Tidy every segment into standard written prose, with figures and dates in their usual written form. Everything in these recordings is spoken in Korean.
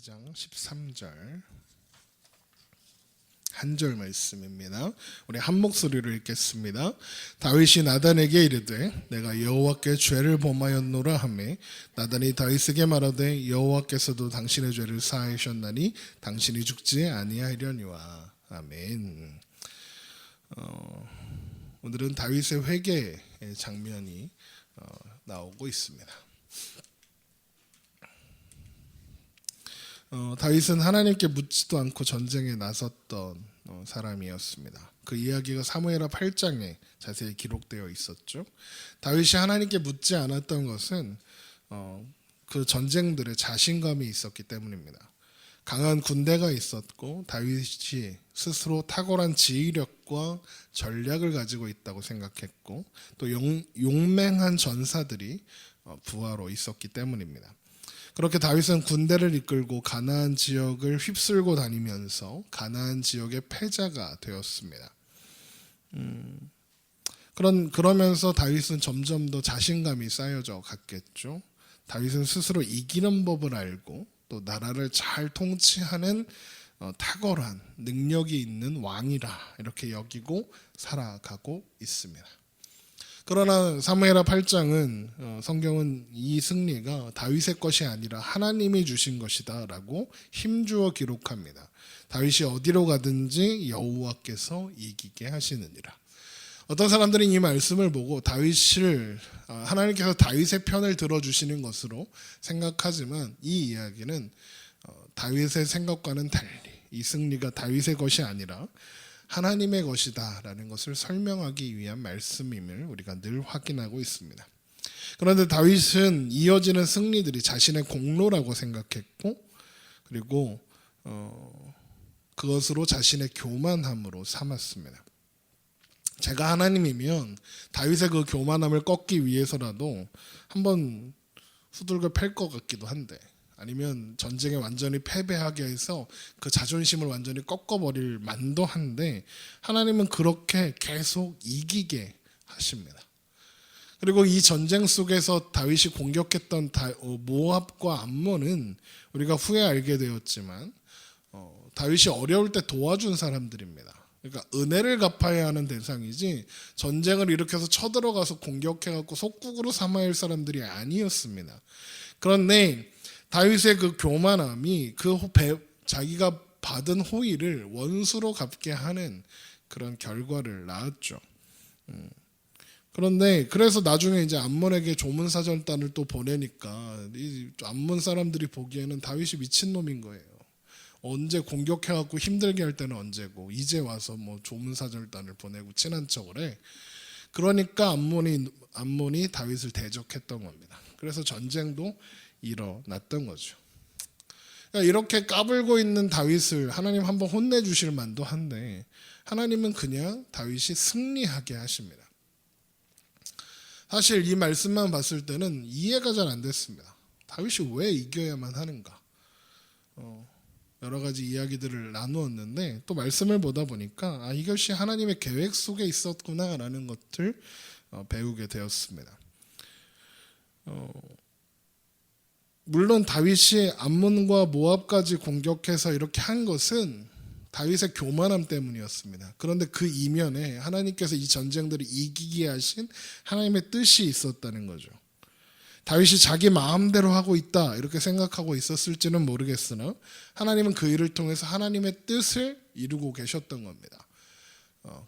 12장 13절 한 절 말씀입니다. 우리 한 목소리로 읽겠습니다. 다윗이 나단에게 이르되 내가 여호와께 죄를 범하였노라 하매 나단이 다윗에게 말하되 여호와께서도 당신의 죄를 사하셨나니 당신이 죽지 아니하려니와. 아멘. 오늘은 다윗의 회개의 장면이 나오고 있습니다. 다윗은 하나님께 묻지도 않고 전쟁에 나섰던 사람이었습니다. 그 이야기가 사무엘하 8장에 자세히 기록되어 있었죠. 다윗이 하나님께 묻지 않았던 것은 그 전쟁들에 자신감이 있었기 때문입니다. 강한 군대가 있었고 다윗이 스스로 탁월한 지휘력과 전략을 가지고 있다고 생각했고 또 용맹한 전사들이 부하로 있었기 때문입니다. 그렇게 다윗은 군대를 이끌고 가나안 지역을 휩쓸고 다니면서 가나안 지역의 패자가 되었습니다. 그러면서 다윗은 점점 더 자신감이 쌓여져 갔겠죠. 다윗은 스스로 이기는 법을 알고 또 나라를 잘 통치하는 탁월한 능력이 있는 왕이라 이렇게 여기고 살아가고 있습니다. 그러나 사무엘하 8장은 성경은 이 승리가 다윗의 것이 아니라 하나님이 주신 것이다 라고 힘주어 기록합니다. 다윗이 어디로 가든지 여호와께서 이기게 하시느니라. 어떤 사람들은 이 말씀을 보고 하나님께서 다윗의 편을 들어주시는 것으로 생각하지만 이 이야기는 다윗의 생각과는 달리 이 승리가 다윗의 것이 아니라 하나님의 것이다 라는 것을 설명하기 위한 말씀임을 우리가 늘 확인하고 있습니다. 그런데 다윗은 이어지는 승리들이 자신의 공로라고 생각했고 그리고 그것으로 자신의 교만함으로 삼았습니다. 제가 하나님이면 다윗의 그 교만함을 꺾기 위해서라도 한번 후들겨 팰 것 같기도 한데 아니면 전쟁에 완전히 패배하게 해서 그 자존심을 완전히 꺾어버릴 만도 한데 하나님은 그렇게 계속 이기게 하십니다. 그리고 이 전쟁 속에서 다윗이 공격했던 모압과 암몬은 우리가 후에 알게 되었지만 다윗이 어려울 때 도와준 사람들입니다. 그러니까 은혜를 갚아야 하는 대상이지 전쟁을 일으켜서 쳐들어가서 공격해갖고 속국으로 삼아야 할 사람들이 아니었습니다. 그런데 다윗의 그 교만함이 자기가 받은 호의를 원수로 갚게 하는 그런 결과를 낳았죠. 그런데 그래서 나중에 이제 암몬에게 조문사절단을 또 보내니까 이 암몬 사람들이 보기에는 다윗이 미친놈인 거예요. 언제 공격해갖고 힘들게 할 때는 언제고 이제 와서 뭐 조문사절단을 보내고 친한 척을 해. 그러니까 암몬이 다윗을 대적했던 겁니다. 그래서 전쟁도 일어났던 거죠. 그러니까 이렇게 까불고 있는 다윗을 하나님 한번 혼내주실 만도 한데 하나님은 그냥 다윗이 승리하게 하십니다. 사실 이 말씀만 봤을 때는 이해가 잘 안 됐습니다. 다윗이 왜 이겨야만 하는가? 여러 가지 이야기들을 나누었는데 또 말씀을 보다 보니까 이것이 하나님의 계획 속에 있었구나라는 것을 배우게 되었습니다. 물론 다윗이 암몬과 모압까지 공격해서 이렇게 한 것은 다윗의 교만함 때문이었습니다. 그런데 그 이면에 하나님께서 이 전쟁들을 이기게 하신 하나님의 뜻이 있었다는 거죠. 다윗이 자기 마음대로 하고 있다 이렇게 생각하고 있었을지는 모르겠으나 하나님은 그 일을 통해서 하나님의 뜻을 이루고 계셨던 겁니다.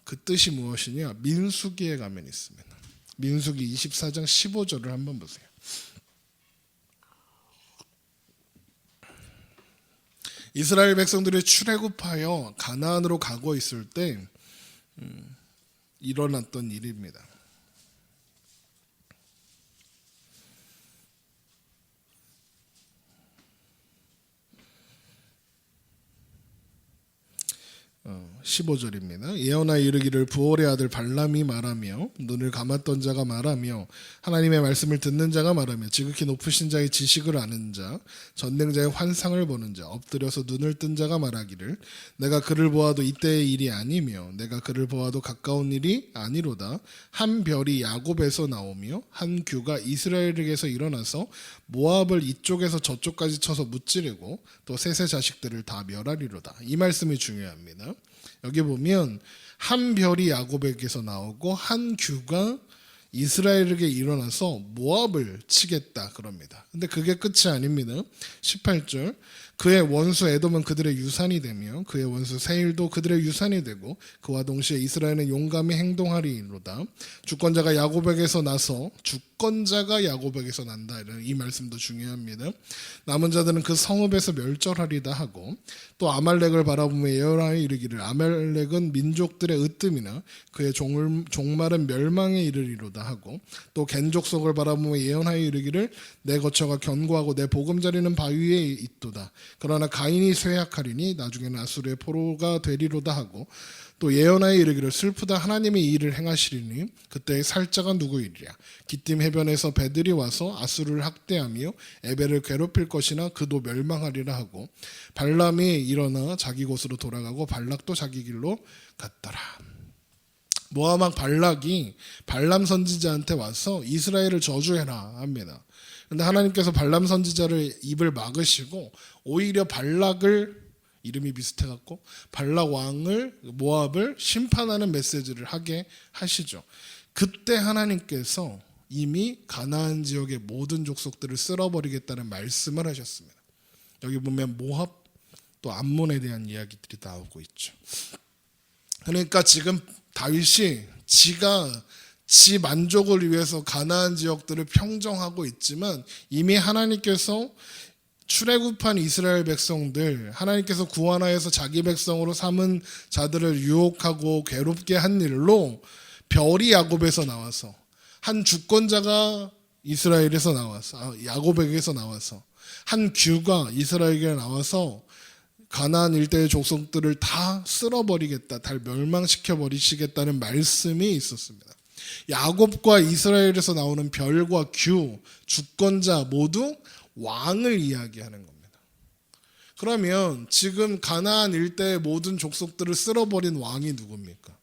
그 뜻이 무엇이냐? 민수기에 가면 있습니다. 민수기 24장 15절을 한번 보세요. 이스라엘 백성들이 출애굽하여 가나안으로 가고 있을 때 일어났던 일입니다. 15절입니다. 예언하여 이르기를 부올의 아들 발람이 말하며 눈을 감았던 자가 말하며 하나님의 말씀을 듣는 자가 말하며 지극히 높으신 자의 지식을 아는 자 전능자의 환상을 보는 자 엎드려서 눈을 뜬 자가 말하기를 내가 그를 보아도 이때의 일이 아니며 내가 그를 보아도 가까운 일이 아니로다. 한 별이 야곱에서 나오며 한 규가 이스라엘에게서 일어나서 모압을 이쪽에서 저쪽까지 쳐서 무찌르고 또 셋의 자식들을 다 멸하리로다. 이 말씀이 중요합니다. 여기 보면 한 별이 야곱에게서 나오고 한 규가 이스라엘에게 일어나서 모압을 치겠다 그럽니다. 근데 그게 끝이 아닙니다. 18절 그의 원수 에돔은 그들의 유산이 되며 그의 원수 세일도 그들의 유산이 되고 그와 동시에 이스라엘은 용감히 행동하리로다. 주권자가 야곱에게서 나서 주권자가 야곱에게서 난다. 이런 이 말씀도 중요합니다. 남은 자들은 그 성읍에서 멸절하리다 하고 또 아말렉을 바라보며 예언하여 이르기를 아말렉은 민족들의 으뜸이나 그의 종말은 멸망에 이르리로다 하고 또 겐족속을 바라보며 예언하여 이르기를 내 거처가 견고하고 내 보금자리는 바위에 있도다. 그러나 가인이 쇠약하리니 나중에는 아수르의 포로가 되리로다 하고 또 예언하여 이르기를 슬프다 하나님이 이 일을 행하시리니 그때의 살자가 누구이리랴. 기띔 해변에서 배들이 와서 아수르를 학대하며 에벨을 괴롭힐 것이나 그도 멸망하리라 하고 발람이 일어나 자기 곳으로 돌아가고 발락도 자기 길로 갔더라. 모압 왕 발락이 발람 선지자한테 와서 이스라엘을 저주해라 합니다. 그런데 하나님께서 발람 선지자를 입을 막으시고 오히려 발락을 이름이 비슷해갖고 발락 왕을 모압을 심판하는 메시지를 하게 하시죠. 그때 하나님께서 이미 가나안 지역의 모든 족속들을 쓸어버리겠다는 말씀을 하셨습니다. 여기 보면 모압 또 암몬에 대한 이야기들이 나오고 있죠. 그러니까 지금 다윗이 지가 지 만족을 위해서 가나안 지역들을 평정하고 있지만 이미 하나님께서 출애굽한 이스라엘 백성들 하나님께서 구원하여서 자기 백성으로 삼은 자들을 유혹하고 괴롭게 한 일로 별이 야곱에서 나와서 한 주권자가 이스라엘에서 나와서 야곱에게서 나와서 한 규가 이스라엘에게 나와서 가나안 일대의 족속들을 다 쓸어버리겠다, 다 멸망시켜 버리시겠다는 말씀이 있었습니다. 야곱과 이스라엘에서 나오는 별과 규, 주권자 모두 왕을 이야기하는 겁니다. 그러면 지금 가나안 일대의 모든 족속들을 쓸어버린 왕이 누굽니까?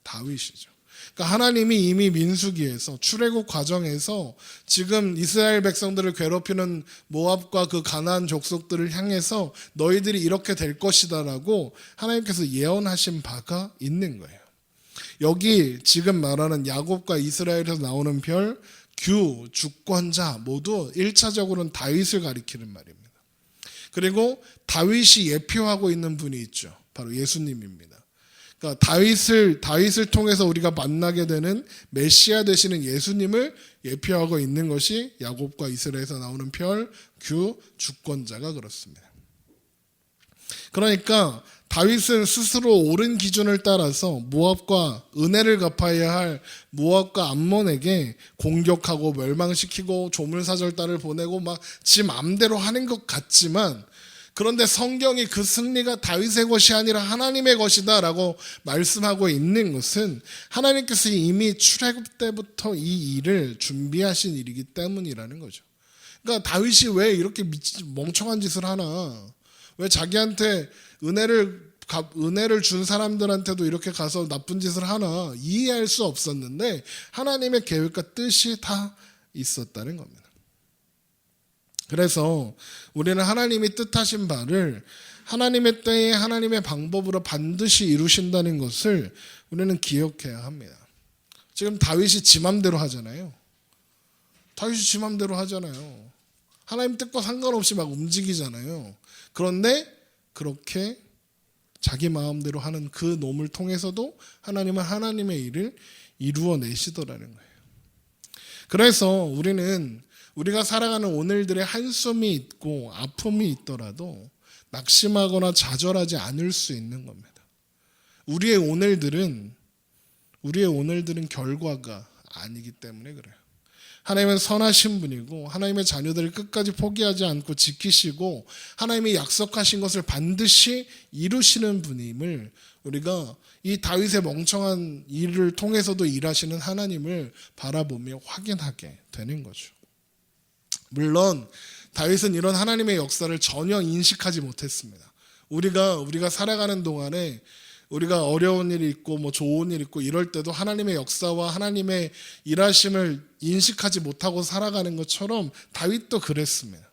다윗이죠. 그러니까 하나님이 이미 민수기에서 출애굽 과정에서 지금 이스라엘 백성들을 괴롭히는 모압과 그 가나안 족속들을 향해서 너희들이 이렇게 될 것이다라고 하나님께서 예언하신 바가 있는 거예요. 여기 지금 말하는 야곱과 이스라엘에서 나오는 별, 규, 주권자 모두 1차적으로는 다윗을 가리키는 말입니다. 그리고 다윗이 예표하고 있는 분이 있죠. 바로 예수님입니다. 그러니까 다윗을 통해서 우리가 만나게 되는 메시아 되시는 예수님을 예표하고 있는 것이 야곱과 이스라엘에서 나오는 별, 규, 주권자가 그렇습니다. 그러니까 다윗은 스스로 옳은 기준을 따라서 모압과 은혜를 갚아야 할 모압과 암몬에게 공격하고 멸망시키고 조물사절단을 보내고 막 지 맘대로 하는 것 같지만 그런데 성경이 그 승리가 다윗의 것이 아니라 하나님의 것이다 라고 말씀하고 있는 것은 하나님께서 이미 출애굽 때부터 이 일을 준비하신 일이기 때문이라는 거죠. 그러니까 다윗이 왜 이렇게 멍청한 짓을 하나? 왜 자기한테 은혜를 준 사람들한테도 이렇게 가서 나쁜 짓을 하나 이해할 수 없었는데 하나님의 계획과 뜻이 다 있었다는 겁니다. 그래서 우리는 하나님이 뜻하신 바를 하나님의 때에 하나님의 방법으로 반드시 이루신다는 것을 우리는 기억해야 합니다. 지금 다윗이 지 맘대로 하잖아요. 하나님 뜻과 상관없이 막 움직이잖아요. 그런데 그렇게 자기 마음대로 하는 그 놈을 통해서도 하나님은 하나님의 일을 이루어내시더라는 거예요. 그래서 우리가 살아가는 오늘들의 한숨이 있고 아픔이 있더라도 낙심하거나 좌절하지 않을 수 있는 겁니다. 우리의 오늘들은 결과가 아니기 때문에 그래요. 하나님은 선하신 분이고 하나님의 자녀들을 끝까지 포기하지 않고 지키시고 하나님이 약속하신 것을 반드시 이루시는 분임을 우리가 이 다윗의 멍청한 일을 통해서도 일하시는 하나님을 바라보며 확인하게 되는 거죠. 물론 다윗은 이런 하나님의 역사를 전혀 인식하지 못했습니다. 우리가 살아가는 동안에 우리가 어려운 일이 있고 뭐 좋은 일이 있고 이럴 때도 하나님의 역사와 하나님의 일하심을 인식하지 못하고 살아가는 것처럼 다윗도 그랬습니다.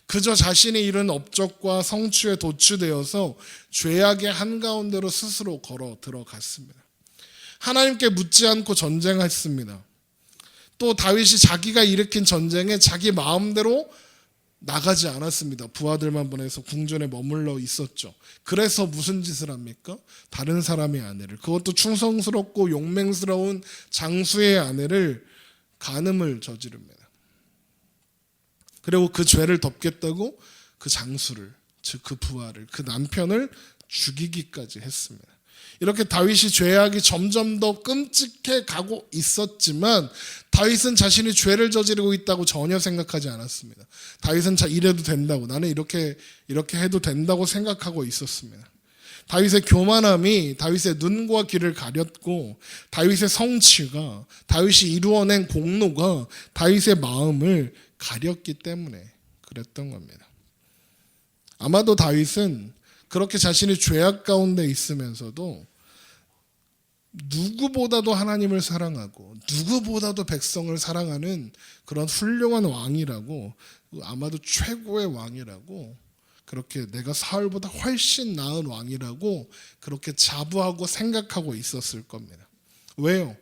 그저 자신이 이룬 업적과 성취에 도취되어서 죄악의 한가운데로 스스로 걸어 들어갔습니다. 하나님께 묻지 않고 전쟁했습니다. 또 다윗이 자기가 일으킨 전쟁에 자기 마음대로 나가지 않았습니다. 부하들만 보내서 궁전에 머물러 있었죠. 그래서 무슨 짓을 합니까? 다른 사람의 아내를, 그것도 충성스럽고 용맹스러운 장수의 아내를 간음을 저지릅니다. 그리고 그 죄를 덮겠다고 그 장수를, 즉 그 부하를, 그 남편을 죽이기까지 했습니다. 이렇게 다윗이 죄악이 점점 더 끔찍해 가고 있었지만 다윗은 자신이 죄를 저지르고 있다고 전혀 생각하지 않았습니다. 다윗은 이래도 된다고, 나는 이렇게 해도 된다고 생각하고 있었습니다. 다윗의 교만함이 다윗의 눈과 귀를 가렸고 다윗의 성취가, 다윗이 이루어낸 공로가 다윗의 마음을 가렸기 때문에 그랬던 겁니다. 아마도 다윗은 그렇게 자신이 죄악 가운데 있으면서도 누구보다도 하나님을 사랑하고 누구보다도 백성을 사랑하는 그런 훌륭한 왕이라고, 아마도 최고의 왕이라고, 그렇게 내가 사울보다 훨씬 나은 왕이라고 그렇게 자부하고 생각하고 있었을 겁니다. 왜요?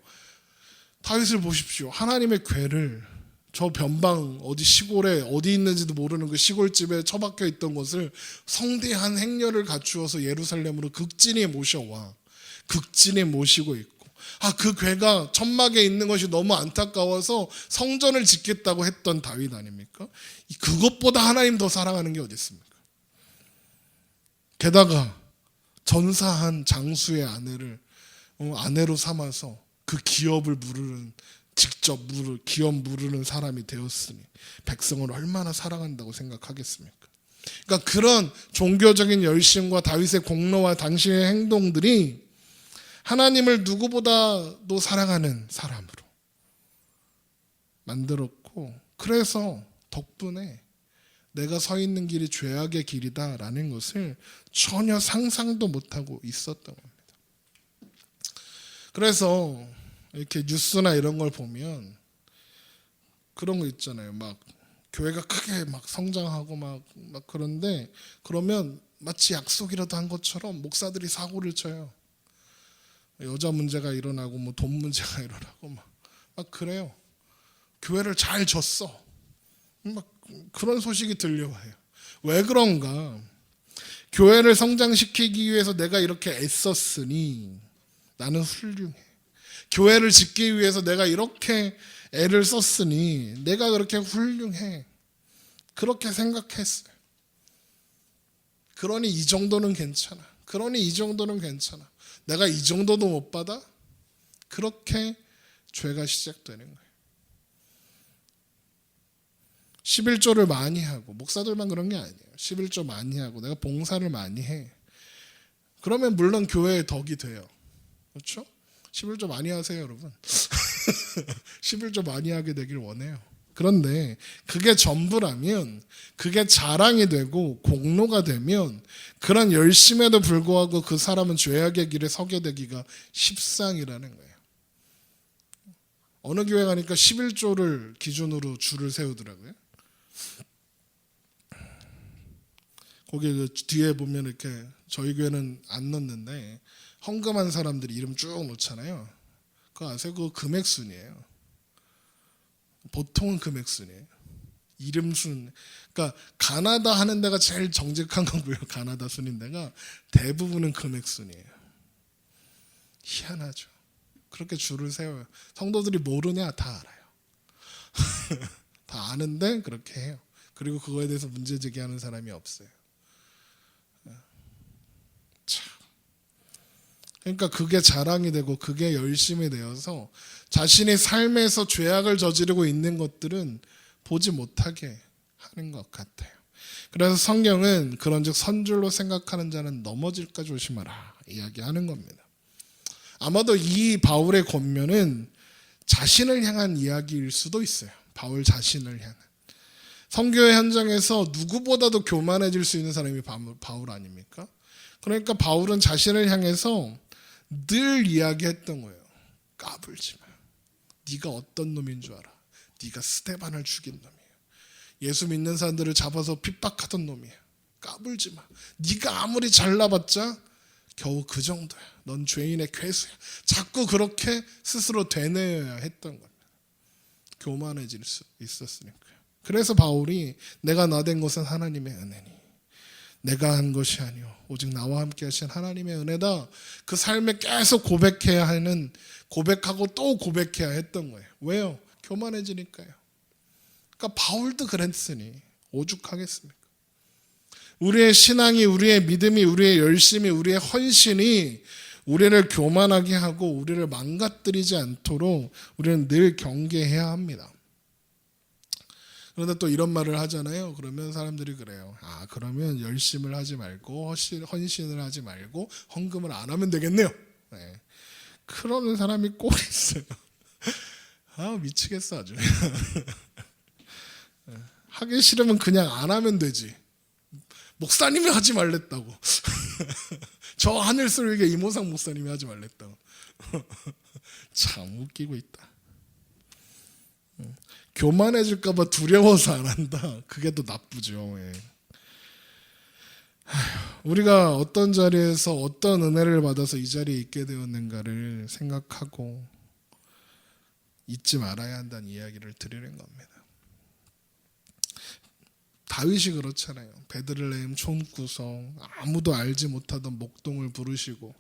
다윗을 보십시오. 하나님의 궤를 저 변방 어디 시골에 어디 있는지도 모르는 그 시골집에 처박혀 있던 것을 성대한 행렬을 갖추어서 예루살렘으로 극진히 모셔와 극진히 모시고 있고, 그 궤가 천막에 있는 것이 너무 안타까워서 성전을 짓겠다고 했던 다윗 아닙니까? 그것보다 하나님 더 사랑하는 게 어디 있습니까? 게다가 전사한 장수의 아내를 아내로 삼아서 그 기업을 직접 기업 무르는 사람이 되었으니 백성을 얼마나 사랑한다고 생각하겠습니까? 그러니까 그런 종교적인 열심과 다윗의 공로와 당시의 행동들이 하나님을 누구보다도 사랑하는 사람으로 만들었고, 그래서 덕분에 내가 서 있는 길이 죄악의 길이다라는 것을 전혀 상상도 못하고 있었던 겁니다. 그래서 이렇게 뉴스나 이런 걸 보면 그런 거 있잖아요. 막 교회가 크게 막 성장하고 막 그런데, 그러면 마치 약속이라도 한 것처럼 목사들이 사고를 쳐요. 여자 문제가 일어나고 뭐 돈 문제가 일어나고 막 그래요. 교회를 잘 졌어. 막 그런 소식이 들려와요. 왜 그런가? 교회를 성장시키기 위해서 내가 이렇게 애썼으니 나는 훌륭해. 교회를 짓기 위해서 내가 이렇게 애를 썼으니 내가 그렇게 훌륭해. 그렇게 생각했어요. 그러니 이 정도는 괜찮아. 내가 이 정도도 못 받아? 그렇게 죄가 시작되는 거예요. 11조를 많이 하고, 목사들만 그런 게 아니에요. 11조 많이 하고 내가 봉사를 많이 해. 그러면 물론 교회의 덕이 돼요. 그렇죠? 11조 많이 하세요, 여러분. 11조 많이 하게 되길 원해요. 그런데 그게 전부라면, 그게 자랑이 되고 공로가 되면 그런 열심에도 불구하고 그 사람은 죄악의 길에 서게 되기가 십상이라는 거예요. 어느 교회 가니까 11조를 기준으로 줄을 세우더라고요. 거기 그 뒤에 보면 이렇게, 저희 교회는 안 넣는데 헌금한 사람들이 이름 쭉 놓잖아요. 그거 아세요? 그거 금액순이에요. 보통은 금액순이에요. 이름순. 그러니까 가나다 하는 데가 제일 정직한 거고요. 가나다 순인 데가 대부분은 금액순이에요. 희한하죠. 그렇게 줄을 세워요. 성도들이 모르냐? 다 알아요. 다 아는데 그렇게 해요. 그리고 그거에 대해서 문제 제기하는 사람이 없어요. 참. 그러니까 그게 자랑이 되고 그게 열심이 되어서 자신의 삶에서 죄악을 저지르고 있는 것들은 보지 못하게 하는 것 같아요. 그래서 성경은 그런즉 선줄로 생각하는 자는 넘어질까 조심하라 이야기하는 겁니다. 아마도 이 바울의 권면은 자신을 향한 이야기일 수도 있어요. 바울 자신을 향한. 선교의 현장에서 누구보다도 교만해질 수 있는 사람이 바울 아닙니까? 그러니까 바울은 자신을 향해서 늘 이야기했던 거예요. 까불지 마. 네가 어떤 놈인 줄 알아? 네가 스데반을 죽인 놈이에요. 예수 믿는 사람들을 잡아서 핍박하던 놈이에요. 까불지 마. 네가 아무리 잘나봤자 겨우 그 정도야. 넌 죄인의 괴수야. 자꾸 그렇게 스스로 되뇌어야 했던 겁니다. 교만해질 수 있었으니까요. 그래서 바울이 내가 나된 것은 하나님의 은혜니 내가 한 것이 아니오 오직 나와 함께 하신 하나님의 은혜다. 그 삶에 계속 고백해야 하는, 고백하고 또 고백해야 했던 거예요. 왜요? 교만해지니까요. 그러니까 바울도 그랬으니 오죽하겠습니까? 우리의 신앙이, 우리의 믿음이, 우리의 열심이, 우리의 헌신이 우리를 교만하게 하고 우리를 망가뜨리지 않도록 우리는 늘 경계해야 합니다. 그런데 또 이런 말을 하잖아요. 그러면 사람들이 그래요. 아, 그러면 열심을 하지 말고 헌신을 하지 말고 헌금을 안 하면 되겠네요. 네. 그러는 사람이 꼭 있어요. 아, 미치겠어 아주. 하기 싫으면 그냥 안 하면 되지. 목사님이 하지 말랬다고. 저 하늘슬에게 이모상 목사님이 하지 말랬다고. 참 웃기고 있다. 교만해질까봐 두려워서 안 한다. 그게 더 나쁘죠. 예. 우리가 어떤 자리에서 어떤 은혜를 받아서 이 자리에 있게 되었는가를 생각하고 잊지 말아야 한다는 이야기를 드리는 겁니다. 다윗이 그렇잖아요. 베들레헴 촌구성, 아무도 알지 못하던 목동을 부르시고,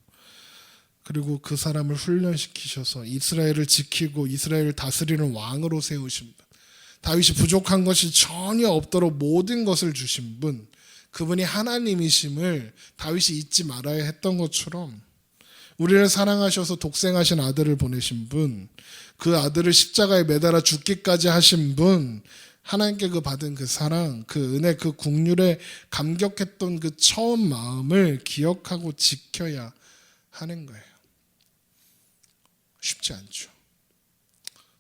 그리고 그 사람을 훈련시키셔서 이스라엘을 지키고 이스라엘을 다스리는 왕으로 세우신 분, 다윗이 부족한 것이 전혀 없도록 모든 것을 주신 분, 그분이 하나님이심을 다윗이 잊지 말아야 했던 것처럼 우리를 사랑하셔서 독생하신 아들을 보내신 분, 그 아들을 십자가에 매달아 죽기까지 하신 분, 하나님께 그 받은 그 사랑, 그 은혜, 그 긍휼에 감격했던 그 처음 마음을 기억하고 지켜야 하는 거예요. 쉽지 않죠.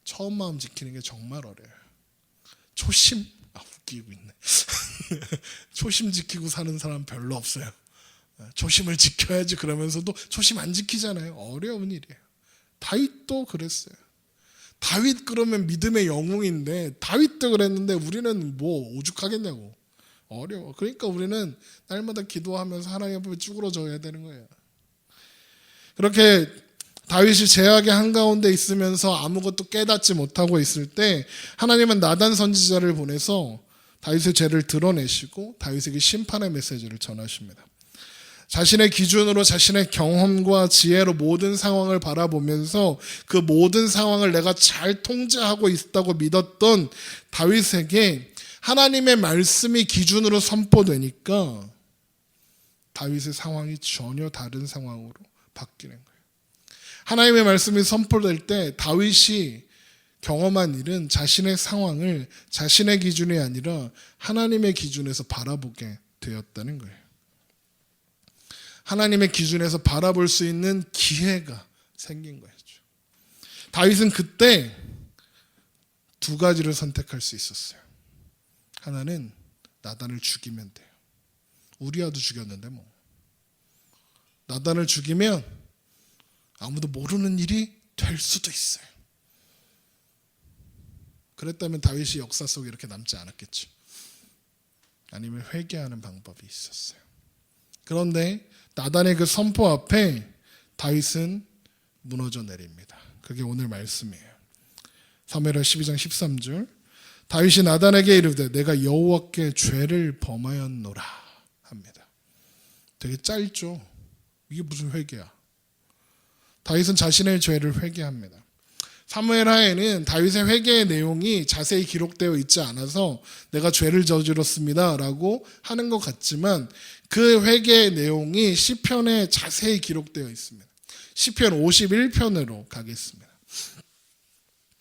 처음 마음 지키는 게 정말 어려워요. 초심, 웃기고 있네. 초심 지키고 사는 사람 별로 없어요. 초심을 지켜야지 그러면서도 초심 안 지키잖아요. 어려운 일이에요. 다윗도 그랬어요. 다윗 그러면 믿음의 영웅인데 다윗도 그랬는데 우리는 뭐 오죽하겠냐고. 어려워. 그러니까 우리는 날마다 기도하면서 하나님 앞에 쭈그러져야 되는 거예요. 그렇게 다윗이 제약의 한가운데 있으면서 아무것도 깨닫지 못하고 있을 때 하나님은 나단 선지자를 보내서 다윗의 죄를 드러내시고 다윗에게 심판의 메시지를 전하십니다. 자신의 기준으로 자신의 경험과 지혜로 모든 상황을 바라보면서 그 모든 상황을 내가 잘 통제하고 있다고 믿었던 다윗에게 하나님의 말씀이 기준으로 선포되니까 다윗의 상황이 전혀 다른 상황으로 바뀌는 거예요. 하나님의 말씀이 선포될 때 다윗이 경험한 일은 자신의 상황을 자신의 기준이 아니라 하나님의 기준에서 바라보게 되었다는 거예요. 하나님의 기준에서 바라볼 수 있는 기회가 생긴 거죠. 다윗은 그때 두 가지를 선택할 수 있었어요. 하나는 나단을 죽이면 돼요. 우리아도 죽였는데 뭐. 나단을 죽이면 아무도 모르는 일이 될 수도 있어요. 그랬다면 다윗이 역사 속에 이렇게 남지 않았겠죠. 아니면 회개하는 방법이 있었어요. 그런데 나단의 그 선포 앞에 다윗은 무너져 내립니다. 그게 오늘 말씀이에요. 사무엘하 12장 13절. 다윗이 나단에게 이르되 내가 여호와께 죄를 범하였노라 합니다. 되게 짧죠. 이게 무슨 회개야. 다윗은 자신의 죄를 회개합니다. 사무엘하에는 다윗의 회개의 내용이 자세히 기록되어 있지 않아서 내가 죄를 저질렀습니다 라고 하는 것 같지만 그 회개의 내용이 시편에 자세히 기록되어 있습니다. 시편 51편으로 가겠습니다.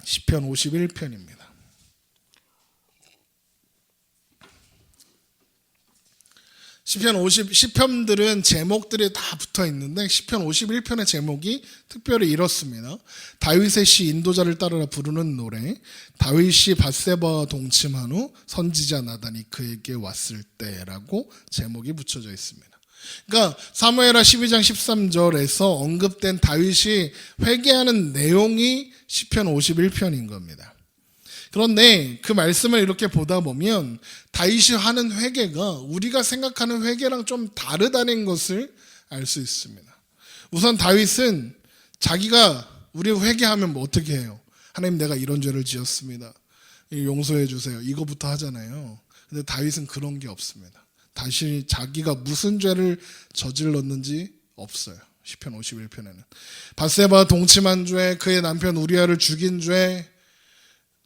시편 51편입니다. 시편들은 제목들이 다 붙어 있는데 시편 51편의 제목이 특별히 이렇습니다. 다윗의 시 인도자를 따르라 부르는 노래. 다윗이 밧세바와 동침한 후 선지자 나단이 그에게 왔을 때라고 제목이 붙여져 있습니다. 그러니까 사무엘하 12장 13절에서 언급된 다윗이 회개하는 내용이 시편 51편인 겁니다. 그런데 그 말씀을 이렇게 보다 보면 다윗이 하는 회개가 우리가 생각하는 회개랑 좀 다르다는 것을 알 수 있습니다. 우선 다윗은 자기가 우리 회개하면 뭐 어떻게 해요? 하나님 내가 이런 죄를 지었습니다. 용서해 주세요. 이거부터 하잖아요. 근데 다윗은 그런 게 없습니다. 다시 자기가 무슨 죄를 저질렀는지 없어요. 시편 51편에는. 밧세바와 동침한 죄, 그의 남편 우리아를 죽인 죄,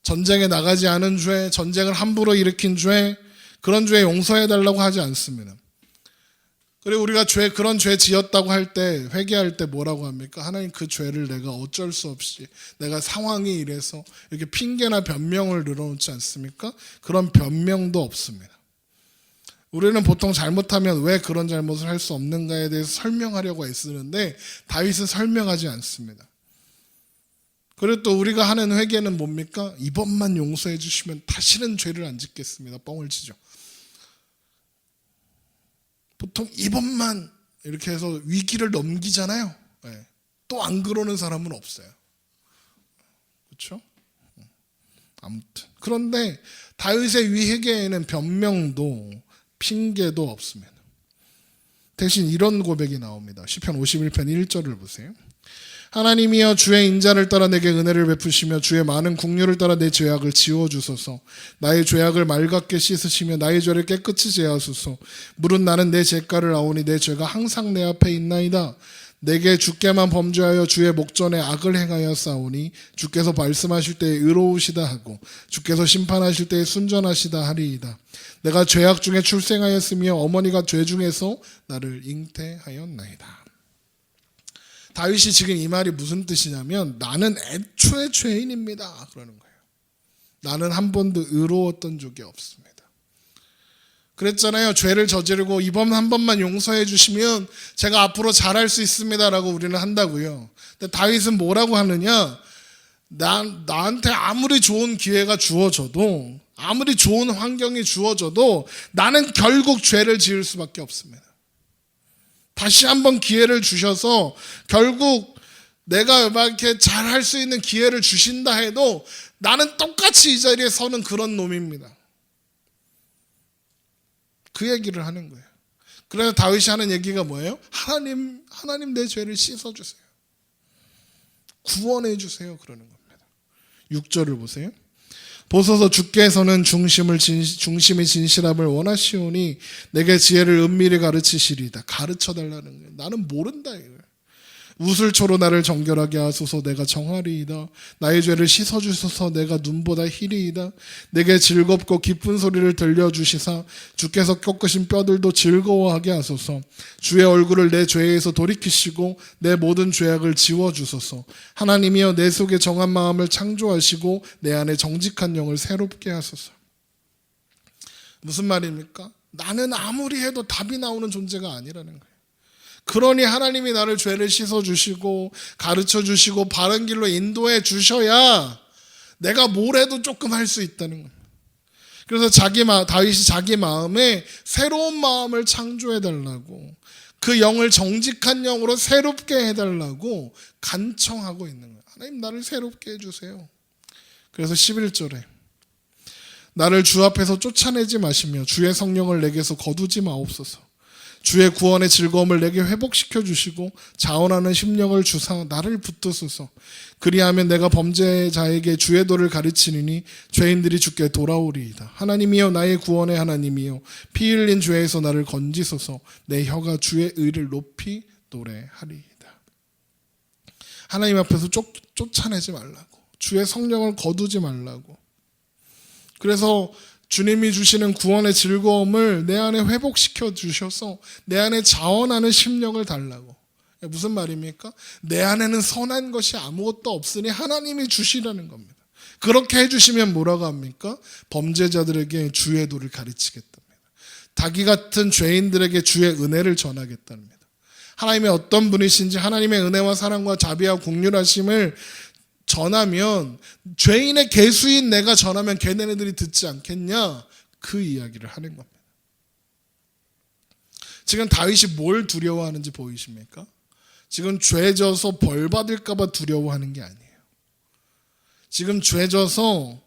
전쟁에 나가지 않은 죄, 전쟁을 함부로 일으킨 죄, 그런 죄 용서해달라고 하지 않습니다. 그리고 우리가 그런 죄 지었다고 할 때, 회개할 때 뭐라고 합니까? 하나님 그 죄를 내가 어쩔 수 없이, 내가 상황이 이래서 이렇게 핑계나 변명을 늘어놓지 않습니까? 그런 변명도 없습니다. 우리는 보통 잘못하면 왜 그런 잘못을 할 수 없는가에 대해서 설명하려고 애쓰는데 다윗은 설명하지 않습니다. 그리고 또 우리가 하는 회개는 뭡니까? 이번만 용서해 주시면 다시는 죄를 안 짓겠습니다. 뻥을 치죠. 보통 이번만 이렇게 해서 위기를 넘기잖아요. 네. 또 안 그러는 사람은 없어요. 그렇죠? 아무튼 그런데 다윗의 회개에는 변명도 핑계도 없습니다. 대신 이런 고백이 나옵니다. 시편 51편 1절을 보세요. 하나님이여 주의 인자를 따라 내게 은혜를 베푸시며 주의 많은 국류를 따라 내 죄악을 지워주소서. 나의 죄악을 맑게 씻으시며 나의 죄를 깨끗이 제하소서. 물은 나는 내 죄가를 아오니 내 죄가 항상 내 앞에 있나이다. 내게 주께만 범죄하여 주의 목전에 악을 행하여 싸우니 주께서 말씀하실 때에 의로우시다 하고 주께서 심판하실 때에 순전하시다 하리이다. 내가 죄악 중에 출생하였으며 어머니가 죄 중에서 나를 잉태하였나이다. 다윗이 지금 이 말이 무슨 뜻이냐면 나는 애초에 죄인입니다 그러는 거예요. 나는 한 번도 의로웠던 적이 없습니다. 그랬잖아요. 죄를 저지르고 이번 한 번만 용서해 주시면 제가 앞으로 잘할 수 있습니다라고 우리는 한다고요. 근데 다윗은 뭐라고 하느냐? 나한테 아무리 좋은 기회가 주어져도 아무리 좋은 환경이 주어져도 나는 결국 죄를 지을 수밖에 없습니다. 다시 한번 기회를 주셔서 결국 내가 막 이렇게 잘할 수 있는 기회를 주신다 해도 나는 똑같이 이 자리에 서는 그런 놈입니다. 그 얘기를 하는 거예요. 그래서 다윗이 하는 얘기가 뭐예요? 하나님 내 죄를 씻어주세요. 구원해 주세요. 그러는 겁니다. 6절을 보세요. 보소서 주께서는 중심이 진실함을 원하시오니 내게 지혜를 은밀히 가르치시리이다. 가르쳐달라는 거예요. 나는 모른다 이거예요. 우슬초로 나를 정결하게 하소서. 내가 정하리이다. 나의 죄를 씻어주소서. 내가 눈보다 희리이다. 내게 즐겁고 기쁜 소리를 들려주시사 주께서 꺾으신 뼈들도 즐거워하게 하소서. 주의 얼굴을 내 죄에서 돌이키시고 내 모든 죄악을 지워주소서. 하나님이여 내 속에 정한 마음을 창조하시고 내 안에 정직한 영을 새롭게 하소서. 무슨 말입니까? 나는 아무리 해도 답이 나오는 존재가 아니라는 거예요. 그러니 하나님이 나를 죄를 씻어주시고 가르쳐주시고 바른 길로 인도해 주셔야 내가 뭘 해도 조금 할 수 있다는 겁니다. 그래서 다윗이 자기 마음에 새로운 마음을 창조해달라고 그 영을 정직한 영으로 새롭게 해달라고 간청하고 있는 거예요. 하나님 나를 새롭게 해주세요. 그래서 11절에 나를 주 앞에서 쫓아내지 마시며 주의 성령을 내게서 거두지 마옵소서. 주의 구원의 즐거움을 내게 회복시켜 주시고 자원하는 심령을 주사 나를 붙드소서. 그리하면 내가 범죄자에게 주의 도를 가르치리니 죄인들이 주께 돌아오리이다. 하나님이여 나의 구원의 하나님이여 피 흘린 죄에서 나를 건지소서. 내 혀가 주의 의를 높이 노래하리이다. 하나님 앞에서 쫓아내지 말라고, 주의 성령을 거두지 말라고. 그래서 주님이 주시는 구원의 즐거움을 내 안에 회복시켜 주셔서 내 안에 자원하는 심령을 달라고. 무슨 말입니까? 내 안에는 선한 것이 아무것도 없으니 하나님이 주시라는 겁니다. 그렇게 해주시면 뭐라고 합니까? 범죄자들에게 주의 도를 가르치겠답니다. 자기 같은 죄인들에게 주의 은혜를 전하겠답니다. 하나님의 어떤 분이신지 하나님의 은혜와 사랑과 자비와 긍휼하심을 전하면, 죄인의 개수인 내가 전하면 걔네들이 듣지 않겠냐? 그 이야기를 하는 겁니다. 지금 다윗이 뭘 두려워하는지 보이십니까? 지금 죄 져서 벌 받을까 봐 두려워하는 게 아니에요. 지금 죄 져서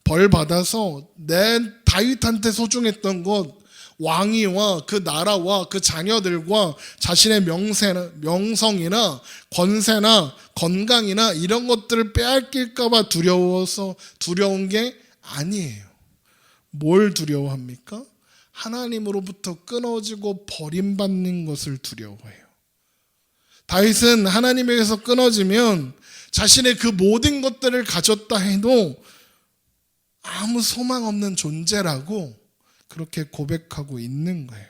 벌 받아서 내 다윗한테 소중했던 것, 왕위와 그 나라와 그 자녀들과 자신의 명성이나 권세나 건강이나 이런 것들을 빼앗길까 봐 두려운 게 아니에요. 뭘 두려워합니까? 하나님으로부터 끊어지고 버림받는 것을 두려워해요. 다윗은 하나님에게서 끊어지면 자신의 그 모든 것들을 가졌다 해도 아무 소망 없는 존재라고 그렇게 고백하고 있는 거예요.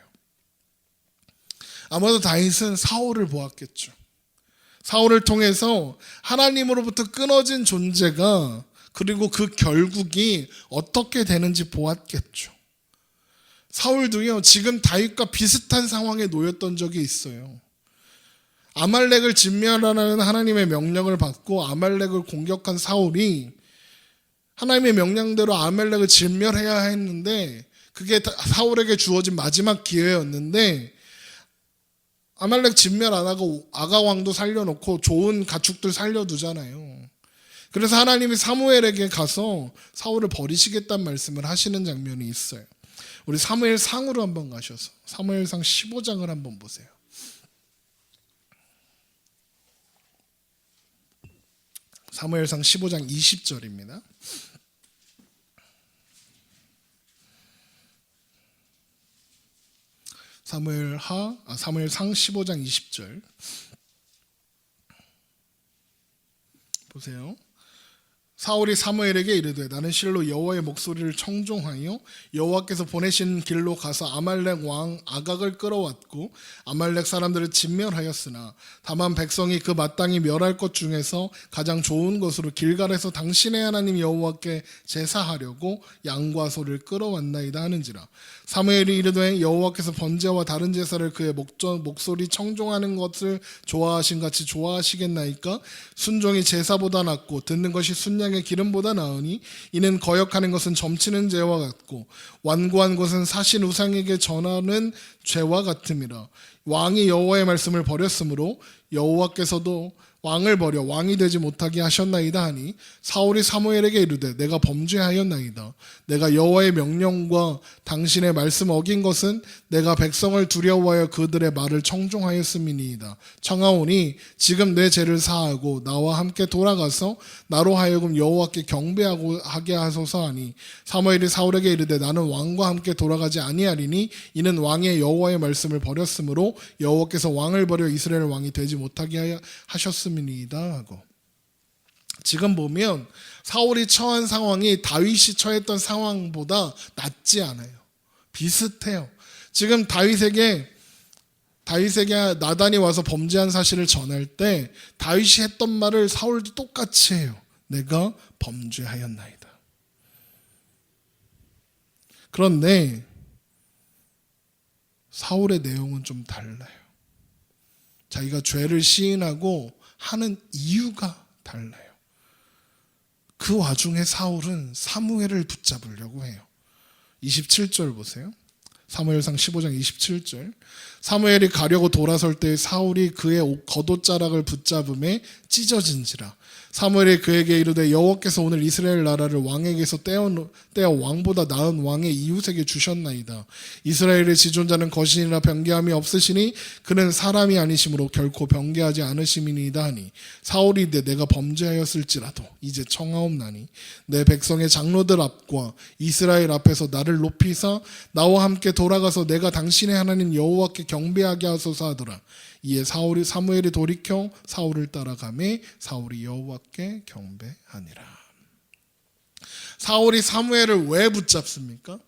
아마도 다윗은 사울을 보았겠죠. 사울을 통해서 하나님으로부터 끊어진 존재가, 그리고 그 결국이 어떻게 되는지 보았겠죠. 사울도요, 지금 다윗과 비슷한 상황에 놓였던 적이 있어요. 아말렉을 진멸하라는 하나님의 명령을 받고 아말렉을 공격한 사울이 하나님의 명령대로 아말렉을 진멸해야 했는데, 그게 사울에게 주어진 마지막 기회였는데, 아말렉 진멸 안 하고 아가왕도 살려놓고 좋은 가축들 살려두잖아요. 그래서 하나님이 사무엘에게 가서 사울을 버리시겠다는 말씀을 하시는 장면이 있어요. 우리 사무엘상으로 한번 가셔서 사무엘상 15장을 한번 보세요. 사무엘상 15장 20절입니다. 사무엘상 15장 20절 보세요. 사울이 사무엘에게 이르되 나는 실로 여호와의 목소리를 청종하여 여호와께서 보내신 길로 가서 아말렉 왕 아각을 끌어왔고 아말렉 사람들을 진멸하였으나 다만 백성이 그 마땅히 멸할 것 중에서 가장 좋은 것으로 길갈에서 당신의 하나님 여호와께 제사하려고 양과 소를 끌어왔나이다 하는지라. 사무엘이 이르되 여호와께서 번제와 다른 제사를 그의 목소리 청종하는 것을 좋아하신 같이 좋아하시겠나이까? 순종이 제사보다 낫고 듣는 것이 순양의 기름보다 나으니 이는 거역하는 것은 점치는 죄와 같고 완고한 것은 사신 우상에게 전하는 죄와 같음이라. 왕이 여호와의 말씀을 버렸으므로 여호와께서도 왕을 버려 왕이 되지 못하게 하셨나이다 하니 사울이 사무엘에게 이르되 내가 범죄하였나이다. 내가 여호와의 명령과 당신의 말씀 어긴 것은 내가 백성을 두려워하여 그들의 말을 청종하였음이니이다. 청하오니 지금 내 죄를 사하고 나와 함께 돌아가서 나로 하여금 여호와께 경배하게 하소서 하니 사무엘이 사울에게 이르되 나는 왕과 함께 돌아가지 아니하리니 이는 왕의 여호와의 말씀을 버렸으므로 여호와께서 왕을 버려 이스라엘 왕이 되지 못하게 하셨음이니이다 하고. 지금 보면 사울이 처한 상황이 다윗이 처했던 상황보다 낫지 않아요. 비슷해요. 지금 다윗에게 나단이 와서 범죄한 사실을 전할 때 다윗이 했던 말을 사울도 똑같이 해요. 내가 범죄하였나이다. 그런데 사울의 내용은 좀 달라요. 자기가 죄를 시인하고 하는 이유가 달라요. 그 와중에 사울은 사무엘을 붙잡으려고 해요. 27절 보세요. 사무엘상 15장 27절. 사무엘이 가려고 돌아설 때 사울이 그의 겉옷자락을 붙잡음에 찢어진지라. 사무엘이 그에게 이르되 여호와께서 오늘 이스라엘 나라를 왕에게서 떼어 왕보다 나은 왕의 이웃에게 주셨나이다. 이스라엘의 지존자는 거신이나 변개함이 없으시니 그는 사람이 아니심으로 결코 변개하지 않으심이니이다 하니 사울이 이르되 내가 범죄하였을지라도 이제 청하옵나니 내 백성의 장로들 앞과 이스라엘 앞에서 나를 높이사 나와 함께 돌아가서 내가 당신의 하나님 여호와께 경배하게 하소서 하더라. 이에 사무엘이 돌이켜 사울을 따라가매 사울이 여호와께 경배하니라. 사울이 사무엘을 왜 붙잡습니까?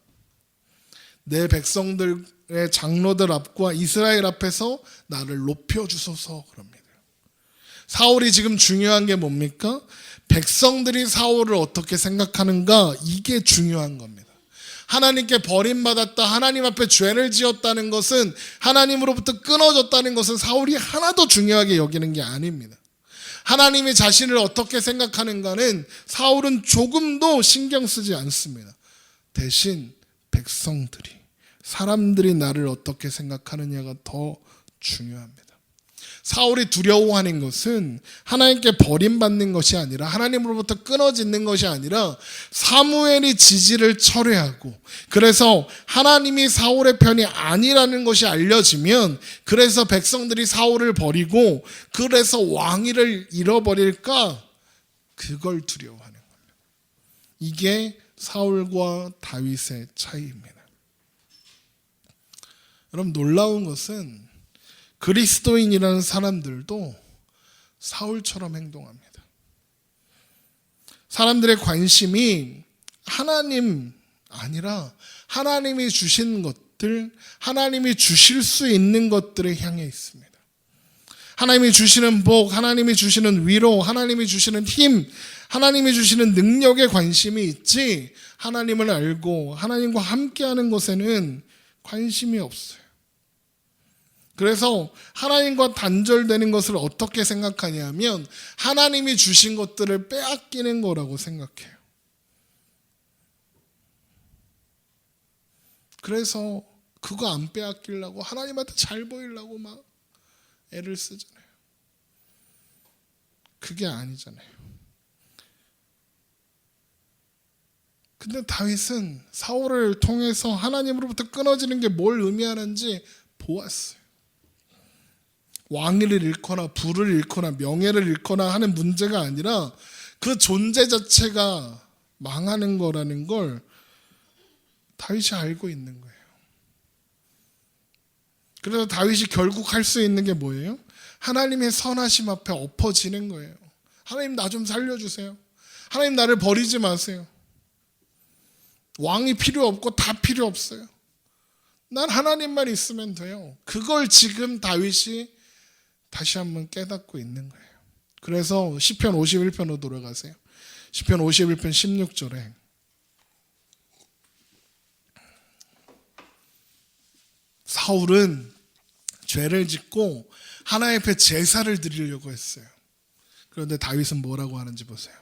내 백성들의 장로들 앞과 이스라엘 앞에서 나를 높여주소서 그럽니다. 사울이 지금 중요한 게 뭡니까? 백성들이 사울을 어떻게 생각하는가, 이게 중요한 겁니다. 하나님께 버림받았다, 하나님 앞에 죄를 지었다는 것은, 하나님으로부터 끊어졌다는 것은 사울이 하나도 중요하게 여기는 게 아닙니다. 하나님이 자신을 어떻게 생각하는가는 사울은 조금도 신경 쓰지 않습니다. 대신 백성들이, 사람들이 나를 어떻게 생각하느냐가 더 중요합니다. 사울이 두려워하는 것은 하나님께 버림받는 것이 아니라, 하나님으로부터 끊어지는 것이 아니라 사무엘이 지지를 철회하고, 그래서 하나님이 사울의 편이 아니라는 것이 알려지면, 그래서 백성들이 사울을 버리고 그래서 왕위를 잃어버릴까, 그걸 두려워하는 겁니다. 이게 사울과 다윗의 차이입니다. 여러분, 놀라운 것은 그리스도인이라는 사람들도 사울처럼 행동합니다. 사람들의 관심이 하나님 아니라 하나님이 주신 것들, 하나님이 주실 수 있는 것들에 향해 있습니다. 하나님이 주시는 복, 하나님이 주시는 위로, 하나님이 주시는 힘, 하나님이 주시는 능력에 관심이 있지, 하나님을 알고 하나님과 함께하는 것에는 관심이 없어요. 그래서 하나님과 단절되는 것을 어떻게 생각하냐면, 하나님이 주신 것들을 빼앗기는 거라고 생각해요. 그래서 그거 안 빼앗기려고 하나님한테 잘 보이려고 막 애를 쓰잖아요. 그게 아니잖아요. 근데 다윗은 사울을 통해서 하나님으로부터 끊어지는 게 뭘 의미하는지 보았어요. 왕위를 잃거나 부를 잃거나 명예를 잃거나 하는 문제가 아니라 그 존재 자체가 망하는 거라는 걸 다윗이 알고 있는 거예요. 그래서 다윗이 결국 할 수 있는 게 뭐예요? 하나님의 선하심 앞에 엎어지는 거예요. 하나님, 나 좀 살려주세요. 하나님, 나를 버리지 마세요. 왕이 필요 없고 다 필요 없어요. 난 하나님만 있으면 돼요. 그걸 지금 다윗이 다시 한번 깨닫고 있는 거예요. 그래서 시편 51편으로 돌아가세요. 시편 51편 16절에 사울은 죄를 짓고 하나님 앞에 제사를 드리려고 했어요. 그런데 다윗은 뭐라고 하는지 보세요.